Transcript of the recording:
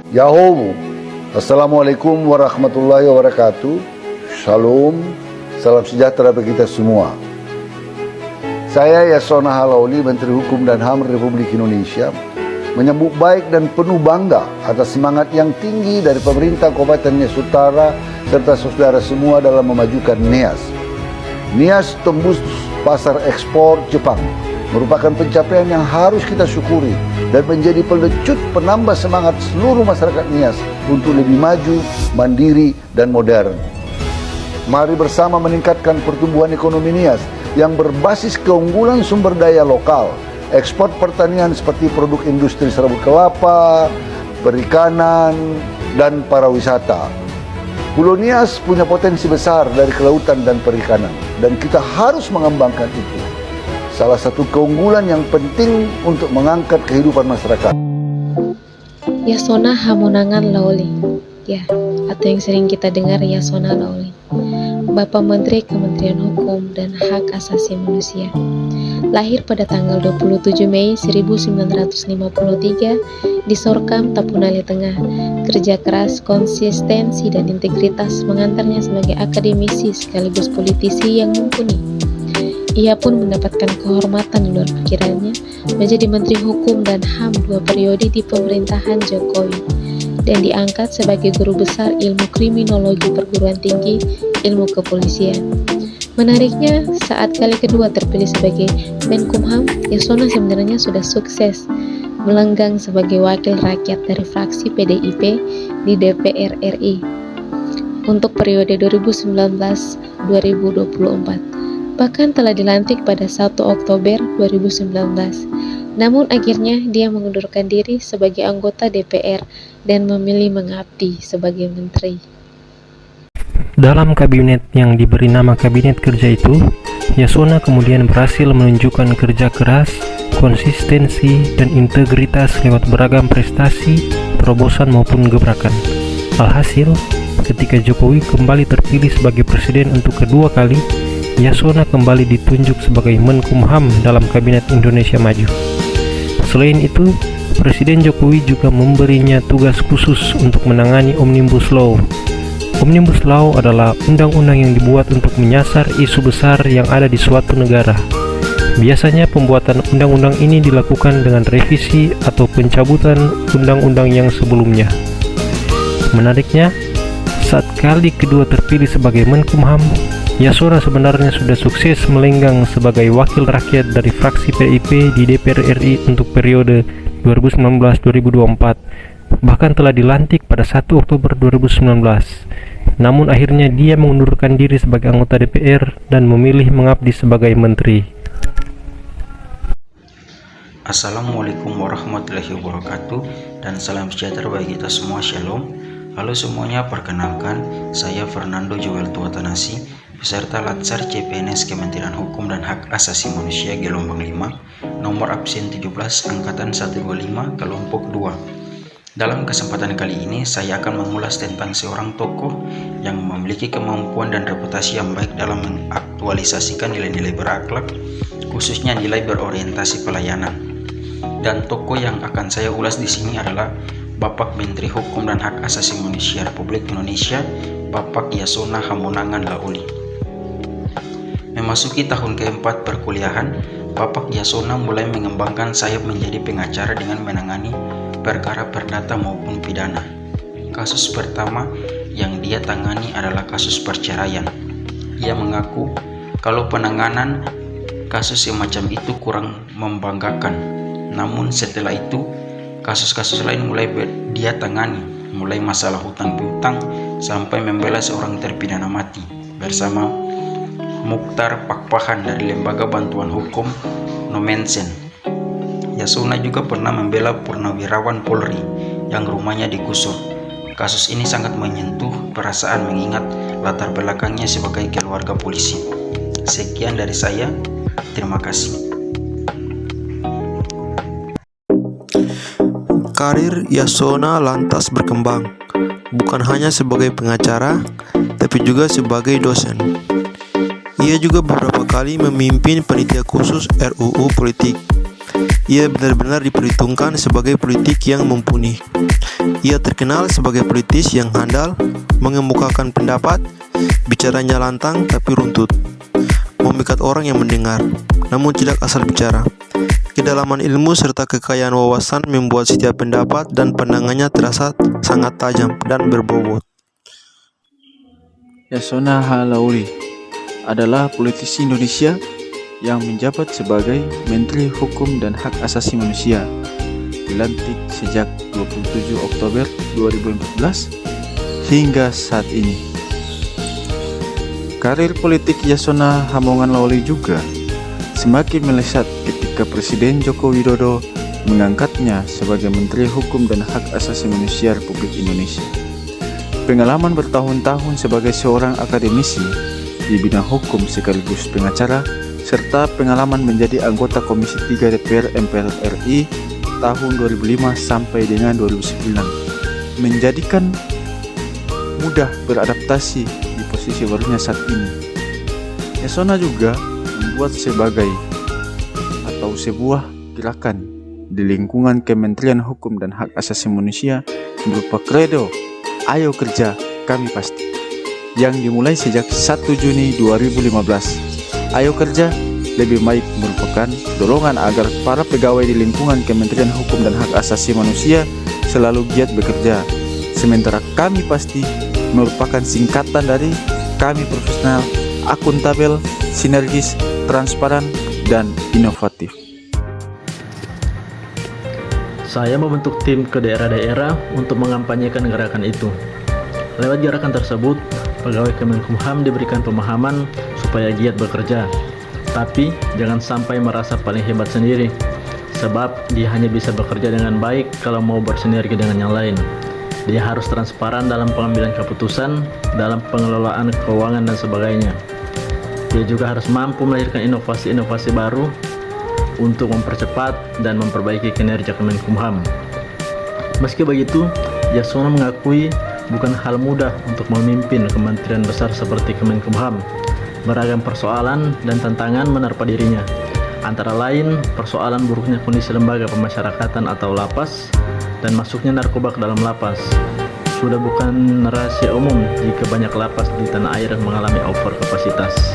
Yahoo, Assalamualaikum warahmatullahi wabarakatuh. Shalom, salam sejahtera bagi kita semua. Saya Yasona Halauli, Menteri Hukum dan HAM Republik Indonesia, menyambut baik dan penuh bangga atas semangat yang tinggi dari pemerintah Kabupaten Nias Utara serta saudara semua dalam memajukan Nias. Nias tembus pasar ekspor Jepang merupakan pencapaian yang harus kita syukuri dan menjadi pelecut penambah semangat seluruh masyarakat Nias untuk lebih maju, mandiri, dan modern. Mari bersama meningkatkan pertumbuhan ekonomi Nias yang berbasis keunggulan sumber daya lokal, ekspor pertanian seperti produk industri serabut kelapa, perikanan, dan pariwisata. Pulau Nias punya potensi besar dari kelautan dan perikanan, dan kita harus mengembangkan itu. Salah satu keunggulan yang penting untuk mengangkat kehidupan masyarakat. Yasona Hamonangan Laoli, ya, atau yang sering kita dengar Yasona Laoli, Bapak Menteri Kementerian Hukum dan Hak Asasi Manusia. Lahir pada tanggal 27 Mei 1953 di Sorkam, Tapunali Tengah. Kerja keras, konsistensi, dan integritas mengantarnya sebagai akademisi sekaligus politisi yang mumpuni. Ia pun mendapatkan kehormatan di luar pikirannya menjadi Menteri Hukum dan HAM 2 periode di pemerintahan Jokowi dan diangkat sebagai Guru Besar Ilmu Kriminologi Perguruan Tinggi Ilmu Kepolisian. Menariknya, saat kali kedua terpilih sebagai Menkumham, Yasona sebenarnya sudah sukses melenggang sebagai wakil rakyat dari fraksi PDIP di DPR RI untuk periode 2019-2024. Bahkan telah dilantik pada 1 Oktober 2019. Namun akhirnya dia mengundurkan diri sebagai anggota DPR dan memilih mengabdi sebagai menteri. Dalam kabinet yang diberi nama Kabinet Kerja itu, Yasona kemudian berhasil menunjukkan kerja keras, konsistensi, dan integritas lewat beragam prestasi, terobosan maupun gebrakan. Alhasil, ketika Jokowi kembali terpilih sebagai presiden untuk kedua kali, Yasona kembali ditunjuk sebagai Menkumham dalam Kabinet Indonesia Maju. Selain itu, Presiden Jokowi juga memberinya tugas khusus untuk menangani Omnibus Law. Omnibus Law adalah undang-undang yang dibuat untuk menyasar isu besar yang ada di suatu negara. Biasanya pembuatan undang-undang ini dilakukan dengan revisi atau pencabutan undang-undang yang sebelumnya. Menariknya, saat kali kedua terpilih sebagai Menkumham, Yasona sebenarnya sudah sukses melenggang sebagai wakil rakyat dari fraksi PDIP di DPR RI untuk periode 2019-2024. Bahkan telah dilantik pada 1 Oktober 2019. Namun akhirnya dia mengundurkan diri sebagai anggota DPR dan memilih mengabdi sebagai menteri. Assalamualaikum warahmatullahi wabarakatuh dan salam sejahtera bagi kita semua. Shalom. Halo semuanya, perkenalkan saya Fernando Joel Tuatanasi, peserta Latsar CPNS Kementerian Hukum dan Hak Asasi Manusia gelombang 5, nomor absen 17 angkatan 125 kelompok 2. Dalam kesempatan kali ini saya akan mengulas tentang seorang tokoh yang memiliki kemampuan dan reputasi yang baik dalam mengaktualisasikan nilai-nilai berakhlak, khususnya nilai berorientasi pelayanan. Dan tokoh yang akan saya ulas di sini adalah Bapak Menteri Hukum dan Hak Asasi Manusia Republik Indonesia, Bapak Yasona Hamonangan Laoli. Memasuki tahun keempat perkuliahan, Bapak Yasona mulai mengembangkan sayap menjadi pengacara dengan menangani perkara perdata maupun pidana. Kasus pertama yang dia tangani adalah kasus perceraian. Ia mengaku kalau penanganan kasus semacam itu kurang membanggakan. Namun setelah itu, kasus-kasus lain mulai dia tangani, mulai masalah hutang piutang sampai membela seorang terpidana mati bersama Mukhtar Pakpahan dari Lembaga Bantuan Hukum Nomensen. Yasona juga pernah membela purnawirawan Polri yang rumahnya digusur. Kasus ini sangat menyentuh perasaan mengingat latar belakangnya sebagai keluarga polisi. Sekian dari saya, terima kasih. Karir Yasona lantas berkembang, bukan hanya sebagai pengacara, tapi juga sebagai dosen. Ia juga beberapa kali memimpin panitia khusus RUU Politik. ia benar-benar diperhitungkan sebagai politik yang mumpuni. Ia terkenal sebagai politis yang handal, mengemukakan pendapat, bicaranya lantang tapi runtut, memikat orang yang mendengar, namun tidak asal bicara. Kedalaman ilmu serta kekayaan wawasan membuat setiap pendapat dan pandangannya terasa sangat tajam dan berbobot. Yasona Halauli adalah politisi Indonesia yang menjabat sebagai Menteri Hukum dan Hak Asasi Manusia, dilantik sejak 27 Oktober 2014 hingga saat ini. Karir politik Yasona Hamongan Lauli juga semakin melesat ketika Presiden Joko Widodo mengangkatnya sebagai Menteri Hukum dan Hak Asasi Manusia Republik Indonesia. Pengalaman bertahun-tahun sebagai seorang akademisi di bidang hukum sekaligus pengacara, serta pengalaman menjadi anggota Komisi 3 DPR MPR RI tahun 2005 sampai dengan 2009 menjadikan mudah beradaptasi di posisi barunya saat ini. Yasona juga membuat sebuah gerakan di lingkungan Kementerian Hukum dan Hak Asasi Manusia berupa kredo "Ayo kerja, kami pasti", yang dimulai sejak 1 Juni 2015. Ayo kerja lebih baik merupakan dorongan agar para pegawai di lingkungan Kementerian Hukum dan Hak Asasi Manusia selalu giat bekerja. Sementara kami pasti merupakan singkatan dari kami profesional, akuntabel, sinergis, transparan, dan inovatif. Saya membentuk tim ke daerah-daerah untuk mengampanyekan gerakan itu. Lewat gerakan tersebut, pegawai Kemenkumham diberikan pemahaman supaya giat bekerja. Tapi jangan sampai merasa paling hebat sendiri, sebab dia hanya bisa bekerja dengan baik kalau mau bersinergi dengan yang lain. Dia harus transparan dalam pengambilan keputusan, dalam pengelolaan keuangan dan sebagainya. Dia juga harus mampu melahirkan inovasi-inovasi baru untuk mempercepat dan memperbaiki kinerja Kemenkumham. Meski begitu, Yasona mengakui bukan hal mudah untuk memimpin kementerian besar seperti Kemenkumham. Beragam persoalan dan tantangan menerpa dirinya, antara lain persoalan buruknya kondisi lembaga pemasyarakatan atau lapas dan masuknya narkoba ke dalam lapas. Sudah bukan rahasia umum jika banyak lapas di tanah air mengalami over kapasitas.